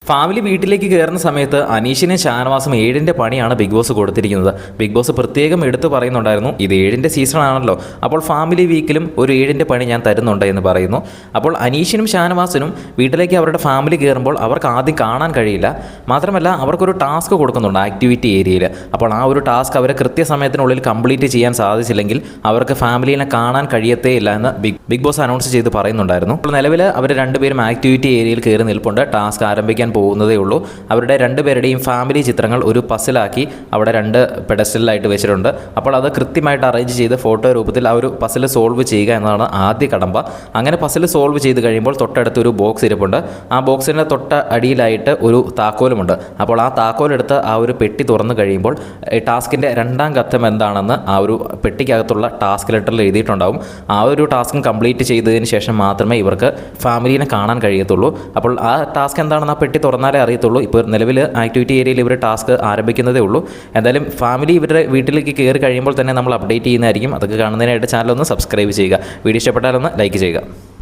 Family വീട്ടിലേക്ക് കയറുന്ന സമയത്ത് അനീഷിനെ ഷാനവാസും 7ന്റെ പണിയാണ് ബിഗ് ബോസ് കൊടുത്തിരിക്കുന്നത്. ബിഗ് ബോസ് പ്രത്യേകം എടുത്തു പറയുന്നുണ്ടായിരുന്നു, ഇത് 7ന്റെ സീസൺ ആണല്ലോ, അപ്പോൾ ഫാമിലി വീക്കിലും ഒരു 7ന്റെ പണി ഞാൻ തരുന്നുണ്ട് എന്ന് പറയുന്നു. അപ്പോൾ അനീഷിനും ഷാനവാസിനും വീട്ടിലേക്ക് അവരുടെ ഫാമിലി കയറുമ്പോൾ അവർക്ക് ആദ്യം കാണാൻ കഴിയില്ല. മാത്രമല്ല അവർക്കൊരു ടാസ്ക് കൊടുക്കുന്നുണ്ട് ആക്ടിവിറ്റി ഏരിയയിൽ. അപ്പോൾ ആ ഒരു ടാസ്ക് അവരെ കൃത്യസമയത്തിനുള്ളിൽ കംപ്ലീറ്റ് ചെയ്യാൻ സാധിച്ചില്ലെങ്കിൽ അവർക്ക് ഫാമിലിനെ കാണാൻ കഴിയത്തേ ഇല്ല എന്ന് ബിഗ് ബോസ് അനൗൺസ് ചെയ്ത് പറയുന്നുണ്ടായിരുന്നു. അപ്പോൾ നിലവിൽ അവർ രണ്ടുപേരും ആക്ടിവിറ്റി ഏരിയയിൽ കയറി നിൽപ്പുണ്ട്. ടാസ്ക് ആരംഭിക്കാൻ പോകുന്നതേ ഉള്ളൂ. അവരുടെ രണ്ടുപേരുടെയും ഫാമിലി ചിത്രങ്ങൾ ഒരു പസിലാക്കി അവിടെ 2 പെഡസ്റ്റലിലായിട്ട് വെച്ചിട്ടുണ്ട്. അപ്പോൾ അത് കൃത്യമായിട്ട് അറേഞ്ച് ചെയ്ത് ഫോട്ടോ രൂപത്തിൽ ആ ഒരു പസിൽ സോൾവ് ചെയ്യുക എന്നതാണ് ആദ്യ കടമ്പ. അങ്ങനെ പസിൽ സോൾവ് ചെയ്ത് കഴിയുമ്പോൾ തൊട്ടടുത്തൊരു ബോക്സ് ഇരിപ്പുണ്ട്. ആ ബോക്സിൻ്റെ തൊട്ട അടിയിലായിട്ട് ഒരു താക്കോലുമുണ്ട്. അപ്പോൾ ആ താക്കോലെടുത്ത് ആ ഒരു പെട്ടി തുറന്നു കഴിയുമ്പോൾ ടാസ്കിൻ്റെ 2ാം ഘട്ടം എന്താണെന്ന് ആ ഒരു പെട്ടിക്കകത്തുള്ള ടാസ്ക് ലെറ്ററിൽ എഴുതിയിട്ടുണ്ടാവും. ആ ഒരു ടാസ്കും കംപ്ലീറ്റ് ചെയ്തതിന് ശേഷം മാത്രമേ ഇവർക്ക് ഫാമിലിനെ കാണാൻ കഴിയത്തുള്ളൂ. അപ്പോൾ ആ ടാസ്ക് എന്താണെന്ന് ആ പെട്ടി തുറന്നാലേ അറിയത്തുള്ളൂ. ഇപ്പോൾ നിലവിൽ ആക്ടിവിറ്റി ഏരിയയിൽ ഇവർ ടാസ്ക് ആരംഭിക്കുന്നതേ ഉള്ളൂ. എന്തായാലും ഫാമിലി ഇവരുടെ വീട്ടിലേക്ക് കയറി കഴിയുമ്പോൾ തന്നെ നമ്മൾ അപ്ഡേറ്റ് ചെയ്യുന്നതായിരിക്കും. അതൊക്കെ കാണുന്നതിനായിട്ട് ചാനൽ ഒന്ന് സബ്സ്ക്രൈബ് ചെയ്യുക. വീഡിയോ ഇഷ്ടപ്പെട്ടാലൊന്ന് ലൈക്ക് ചെയ്യുക.